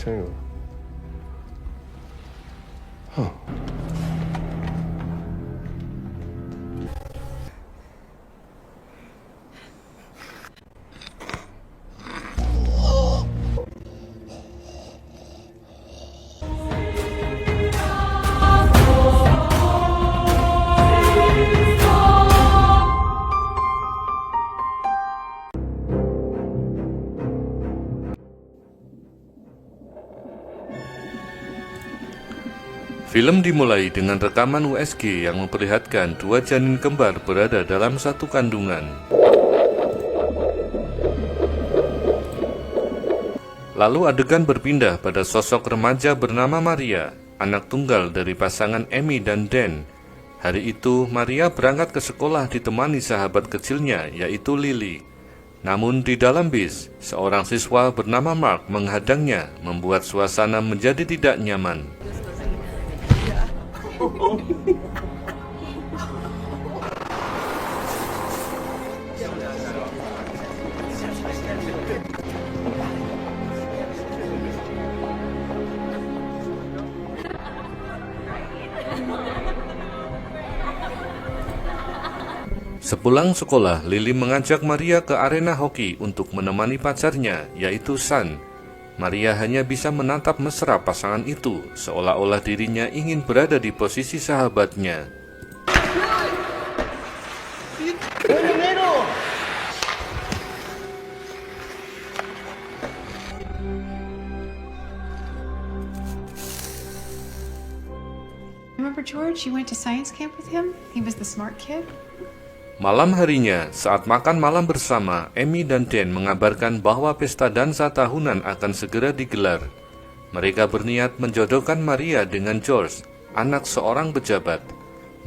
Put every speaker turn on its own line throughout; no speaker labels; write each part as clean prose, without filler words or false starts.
생각.
Film dimulai dengan rekaman USG yang memperlihatkan dua janin kembar berada dalam satu kandungan. Lalu adegan berpindah pada sosok remaja bernama Maria, anak tunggal dari pasangan Amy dan Dan. Hari itu, Maria berangkat ke sekolah ditemani sahabat kecilnya, yaitu Lily. Namun di dalam bis, seorang siswa bernama Mark menghadangnya, membuat suasana menjadi tidak nyaman. Sepulang sekolah, Lily mengajak Maria ke arena hoki untuk menemani pacarnya, yaitu Sun. Maria hanya bisa menatap mesra pasangan itu, seolah-olah dirinya ingin berada di posisi sahabatnya.
Remember George? You went to science camp with him? He was the smart kid?
Malam harinya, saat makan malam bersama, Amy dan Dan mengabarkan bahwa pesta dansa tahunan akan segera digelar. Mereka berniat menjodohkan Maria dengan George, anak seorang pejabat.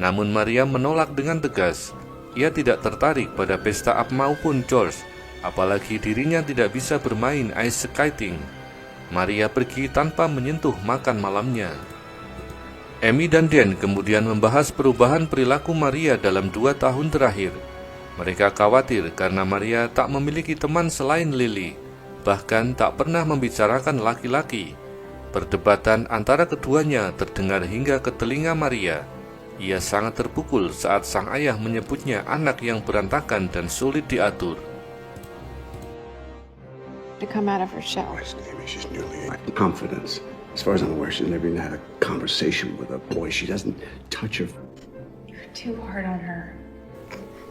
Namun Maria menolak dengan tegas. Ia tidak tertarik pada pesta maupun George, apalagi dirinya tidak bisa bermain ice skating. Maria pergi tanpa menyentuh makan malamnya. Amy dan Dan kemudian membahas perubahan perilaku Maria dalam 2 tahun terakhir. Mereka khawatir karena Maria tak memiliki teman selain Lily, bahkan tak pernah membicarakan laki-laki. Perdebatan antara keduanya terdengar hingga ke telinga Maria. Ia sangat terpukul saat sang ayah menyebutnya anak yang berantakan dan sulit diatur.
To come out of her shell.
She's nearly confidence. As far as I'm aware, she's never even had a conversation with a boy. She doesn't touch her.
You're too hard on her.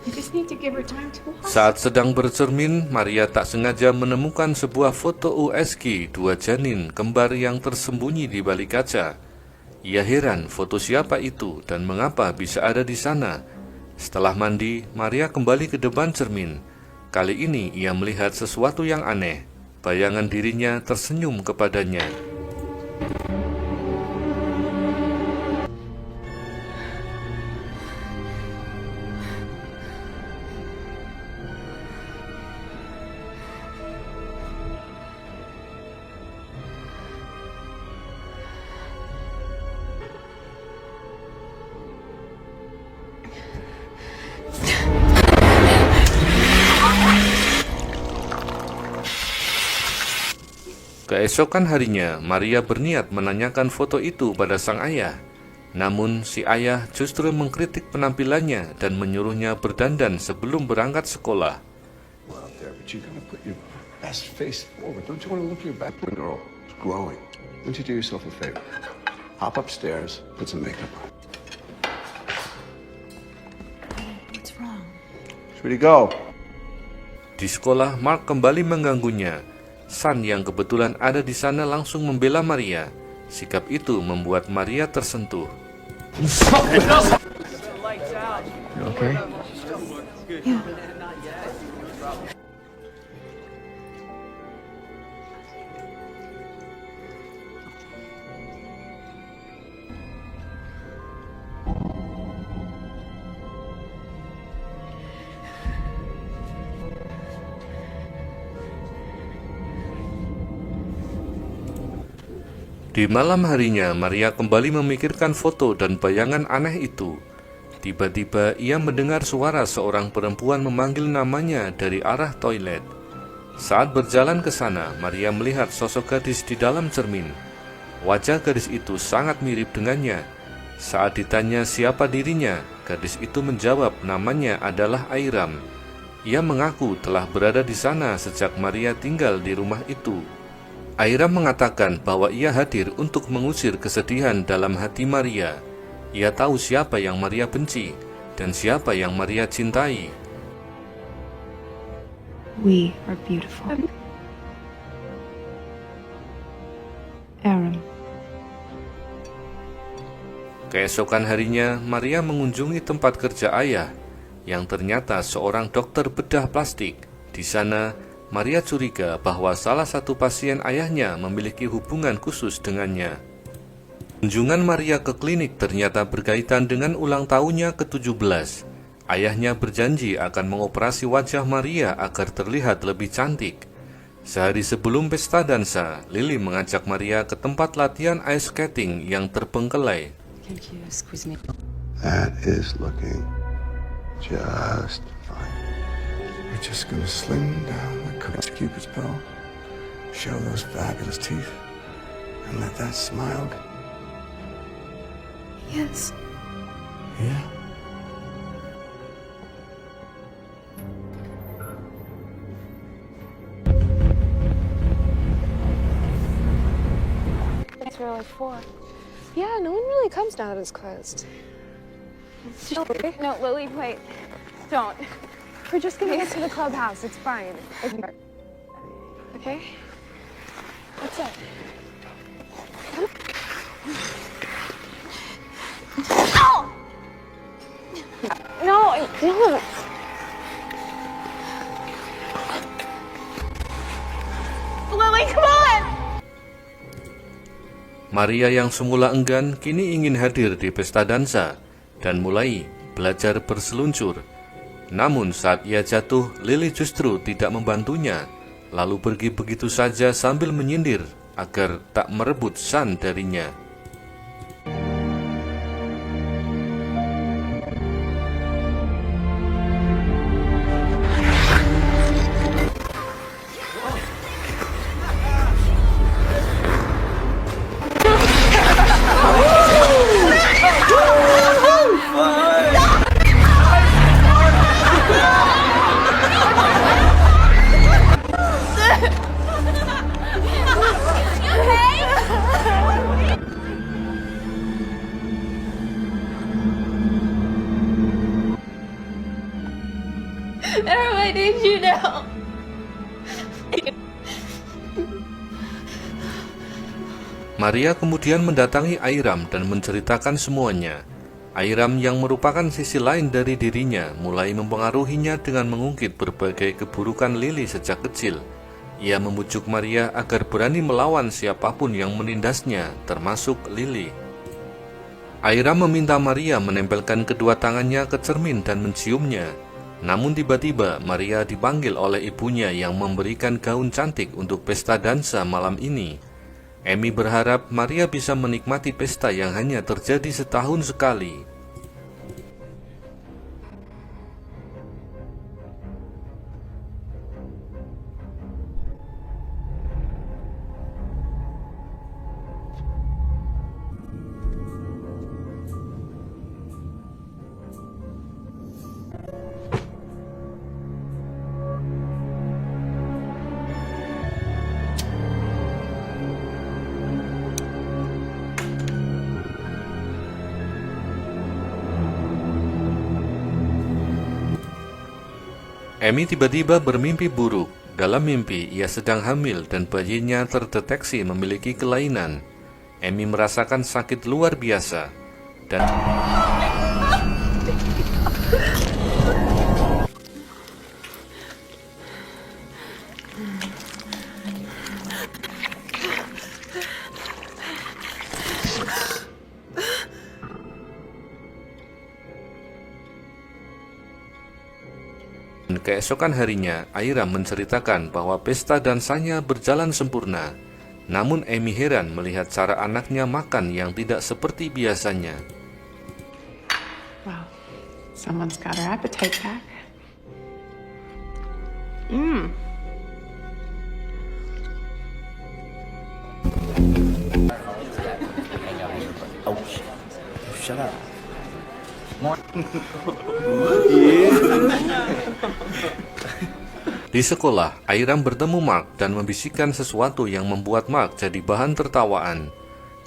You just need to give her time to walk.
Saat sedang bercermin, Maria tak sengaja menemukan sebuah foto USG 2 janin kembar yang tersembunyi di balik kaca. Ia heran foto siapa itu dan mengapa bisa ada di sana. Setelah mandi, Maria kembali ke depan cermin. Kali ini ia melihat sesuatu yang aneh. Bayangan dirinya tersenyum kepadanya. Keesokan harinya, Maria berniat menanyakan foto itu pada sang ayah. Namun, si ayah justru mengkritik penampilannya dan menyuruhnya berdandan sebelum berangkat sekolah.
Well, out there, but you gotta put your best face forward. Don't you want to look your best? Girl, it's growing. Why don't you do yourself a favor? Hop upstairs, put some makeup on.
What's wrong?
Where'd he go?
Di sekolah, Mark kembali mengganggunya. Sun yang kebetulan ada di sana langsung membela Maria. Sikap itu membuat Maria tersentuh.
You okay?
Yeah.
Di malam harinya, Maria kembali memikirkan foto dan bayangan aneh itu. Tiba-tiba ia mendengar suara seorang perempuan memanggil namanya dari arah toilet. Saat berjalan ke sana, Maria melihat sosok gadis di dalam cermin. Wajah gadis itu sangat mirip dengannya. Saat ditanya siapa dirinya, gadis itu menjawab namanya adalah Airam. Ia mengaku telah berada di sana sejak Maria tinggal di rumah itu. Airam mengatakan bahwa ia hadir untuk mengusir kesedihan dalam hati Maria. Ia tahu siapa yang Maria benci dan siapa yang Maria cintai.
We are beautiful. Aram.
Keesokan harinya, Maria mengunjungi tempat kerja ayah, yang ternyata seorang dokter bedah plastik. Di sana, Maria curiga bahwa salah satu pasien ayahnya memiliki hubungan khusus dengannya. Kunjungan Maria ke klinik ternyata berkaitan dengan ulang tahunnya ke-17. Ayahnya berjanji akan mengoperasi wajah Maria agar terlihat lebih cantik. Sehari sebelum pesta dansa, Lily mengajak Maria ke tempat latihan ice skating yang terbengkelai.
That is looking just fine. We're just gonna slim down the Cupid's bow, show those fabulous teeth, and let that smile.
Yes.
Yeah.
It's really for. Yeah, no one really comes now that it's closed. No, Lily, wait. Don't. We're just gonna get to the clubhouse. It's fine. Okay? That's it. Ow! No, I don't. Lily, come on!
Maria yang semula enggan kini ingin hadir di pesta dansa dan mulai belajar berseluncur. Namun saat ia jatuh, Lily justru tidak membantunya, lalu pergi begitu saja sambil menyindir agar tak merebut Sun darinya.
Aram, I need you now.
Maria kemudian mendatangi Airam dan menceritakan semuanya. Airam yang merupakan sisi lain dari dirinya mulai mempengaruhinya dengan mengungkit berbagai keburukan Lily sejak kecil. Ia membujuk Maria agar berani melawan siapapun yang menindasnya, termasuk Lily. Airam meminta Maria menempelkan kedua tangannya ke cermin dan menciumnya. Namun tiba-tiba Maria dipanggil oleh ibunya yang memberikan gaun cantik untuk pesta dansa malam ini. Amy berharap Maria bisa menikmati pesta yang hanya terjadi setahun sekali. Amy tiba-tiba bermimpi buruk. Dalam mimpi, ia sedang hamil dan bayinya terdeteksi memiliki kelainan. Amy merasakan sakit luar biasa dan keesokan harinya, Airam menceritakan bahwa pesta dansanya berjalan sempurna. Namun Amy heran melihat cara anaknya makan yang tidak seperti biasanya.
Wow, someone's got her appetite back.
Shut up.
Di sekolah, Airam bertemu Mark dan membisikkan sesuatu yang membuat Mark jadi bahan tertawaan.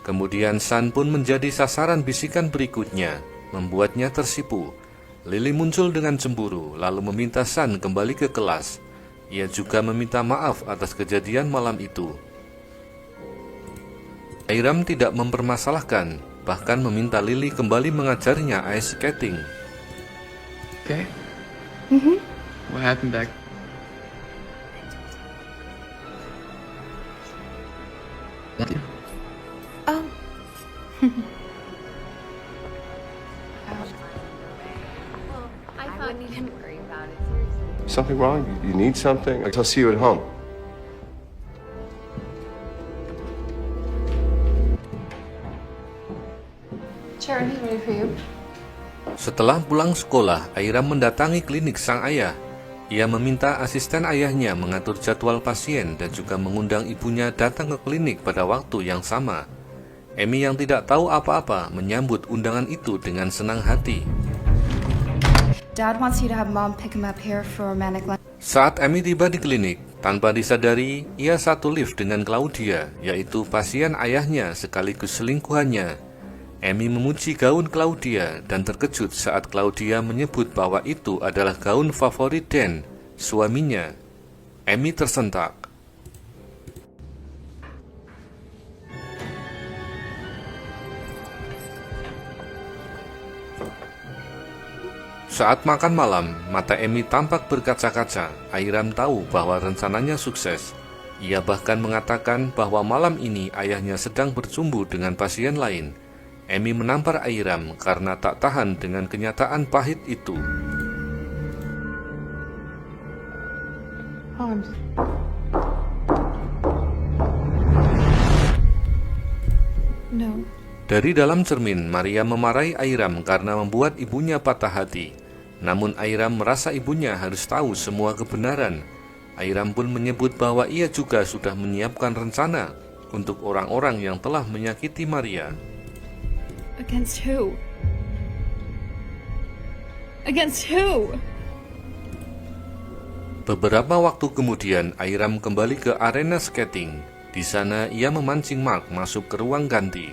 Kemudian San pun menjadi sasaran bisikan berikutnya, membuatnya tersipu. Lily muncul dengan cemburu, lalu meminta San kembali ke kelas. Ia juga meminta maaf atas kejadian malam itu. Airam tidak mempermasalahkan, bahkan meminta Lily kembali mengajarnya ice skating.
Okay. What happened back?
Oh. I wouldn't even worry about it, seriously.
Something wrong? You need something? I'll see you at home.
Sharon, ready for you.
Setelah pulang sekolah, Airam mendatangi klinik sang ayah. Ia meminta asisten ayahnya mengatur jadwal pasien dan juga mengundang ibunya datang ke klinik pada waktu yang sama. Amy yang tidak tahu apa-apa menyambut undangan itu dengan senang hati.
Dad wants you to have Mom pick him up here for romantic lunch.
Saat Amy tiba di klinik, tanpa disadari, ia satu lift dengan Claudia, yaitu pasien ayahnya sekaligus selingkuhannya. Amy memuji gaun Claudia dan terkejut saat Claudia menyebut bahwa itu adalah gaun favorit Dan, suaminya. Amy tersentak. Saat makan malam, mata Amy tampak berkaca-kaca. Airam tahu bahwa rencananya sukses. Ia bahkan mengatakan bahwa malam ini ayahnya sedang bercumbu dengan pasien lain. Amy menampar Airam karena tak tahan dengan kenyataan pahit itu.
No.
Dari dalam cermin, Maria memarahi Airam karena membuat ibunya patah hati. Namun Airam merasa ibunya harus tahu semua kebenaran. Airam pun menyebut bahwa ia juga sudah menyiapkan rencana untuk orang-orang yang telah menyakiti Maria.
Against who? Against who?
Beberapa waktu kemudian, Airam kembali ke arena skating. Di sana, ia memancing Mark masuk ke ruang ganti.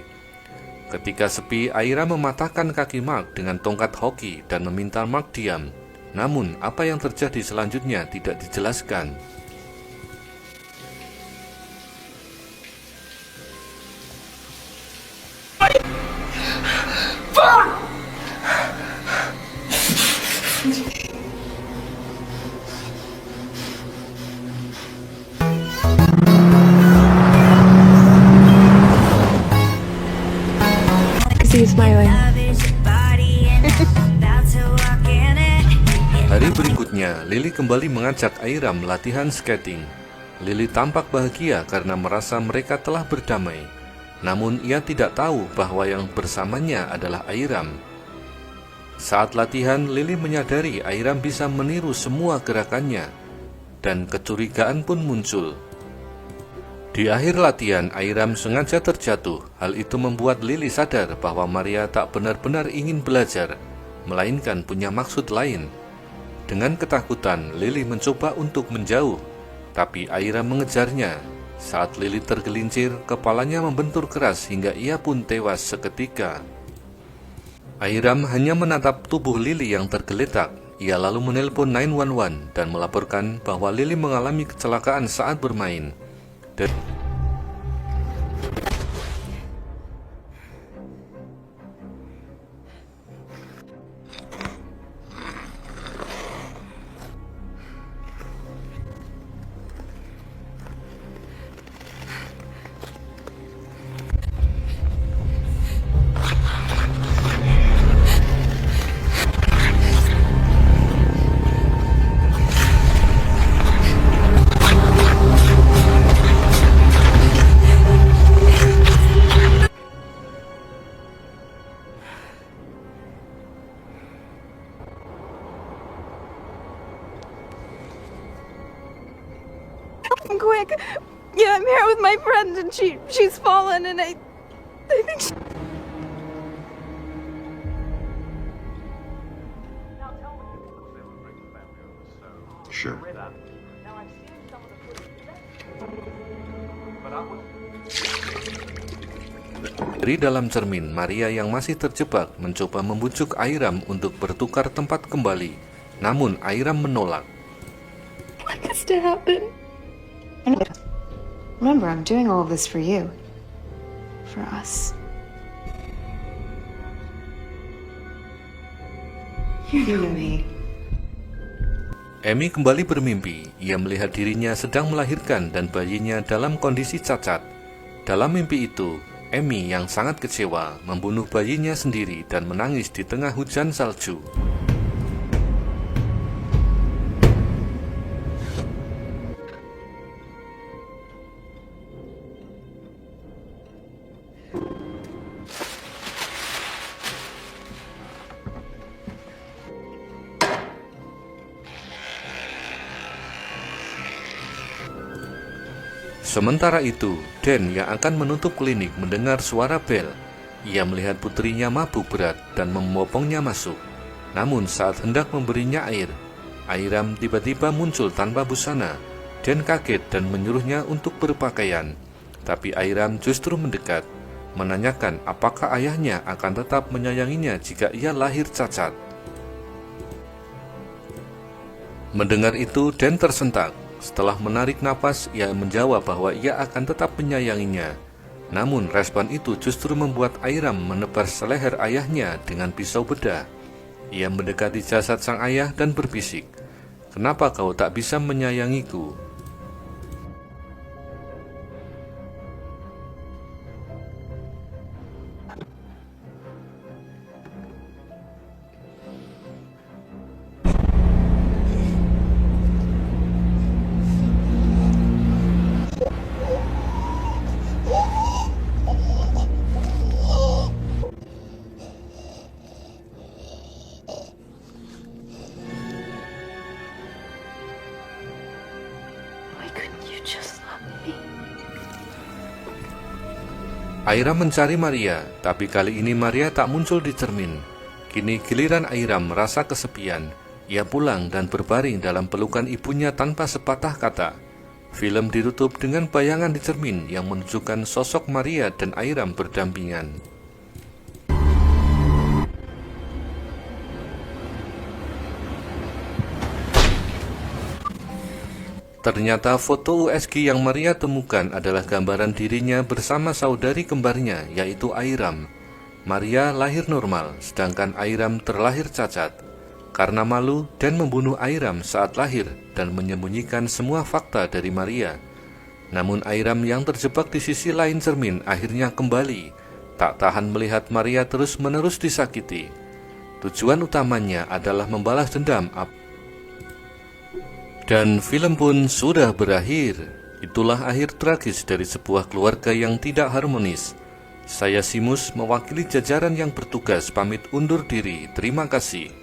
Ketika sepi, Airam mematahkan kaki Mark dengan tongkat hoki dan meminta Mark diam. Namun, apa yang terjadi selanjutnya tidak dijelaskan.
See you smiling.
Hari berikutnya, Lily kembali mengajak Airam latihan skating. Lily tampak bahagia karena merasa mereka telah berdamai. Namun ia tidak tahu bahwa yang bersamanya adalah Airam. Saat latihan, Lily menyadari Airam bisa meniru semua gerakannya, dan kecurigaan pun muncul. Di akhir latihan, Airam sengaja terjatuh. Hal itu membuat Lily sadar bahwa Maria tak benar-benar ingin belajar, melainkan punya maksud lain. Dengan ketakutan, Lily mencoba untuk menjauh, tapi Airam mengejarnya. Saat Lily tergelincir, kepalanya membentur keras hingga ia pun tewas seketika. Airam hanya menatap tubuh Lily yang tergeletak. Ia lalu menelpon 911 dan melaporkan bahwa Lily mengalami kecelakaan saat bermain.
Quick! Yeah, I'm here with my friend, and she's fallen, and I think she...
Sure.
Dari dalam cermin, Maria yang masih terjebak mencoba membujuk Airam untuk bertukar tempat kembali. Namun Airam menolak.
What has to happen? Remember, I'm doing all of this for you. For us. You know me.
Amy kembali bermimpi. Ia melihat dirinya sedang melahirkan dan bayinya dalam kondisi cacat. Dalam mimpi itu, Amy yang sangat kecewa membunuh bayinya sendiri dan menangis di tengah hujan salju. Sementara itu, Dan yang akan menutup klinik mendengar suara bel. Ia melihat putrinya mabuk berat dan membopongnya masuk. Namun saat hendak memberinya air, Airam tiba-tiba muncul tanpa busana. Dan kaget dan menyuruhnya untuk berpakaian. Tapi Airam justru mendekat, menanyakan apakah ayahnya akan tetap menyayanginya jika ia lahir cacat. Mendengar itu, Dan tersentak. Setelah menarik napas, ia menjawab bahwa ia akan tetap menyayanginya. Namun respon itu justru membuat Airam menebas leher ayahnya dengan pisau bedah. Ia mendekati jasad sang ayah dan berbisik, "Kenapa kau tak bisa menyayangiku?" Airam mencari Maria, tapi kali ini Maria tak muncul di cermin. Kini giliran Airam merasa kesepian. Ia pulang dan berbaring dalam pelukan ibunya tanpa sepatah kata. Film ditutup dengan bayangan di cermin yang menunjukkan sosok Maria dan Airam berdampingan. Ternyata foto USG yang Maria temukan adalah gambaran dirinya bersama saudari kembarnya, yaitu Airam. Maria lahir normal, sedangkan Airam terlahir cacat. Karena malu, Dan membunuh Airam saat lahir dan menyembunyikan semua fakta dari Maria. Namun Airam yang terjebak di sisi lain cermin akhirnya kembali, tak tahan melihat Maria terus-menerus disakiti. Tujuan utamanya adalah membalas dendam. Dan film pun sudah berakhir. Itulah akhir tragis dari sebuah keluarga yang tidak harmonis. Saya Simus mewakili jajaran yang bertugas pamit undur diri. Terima kasih.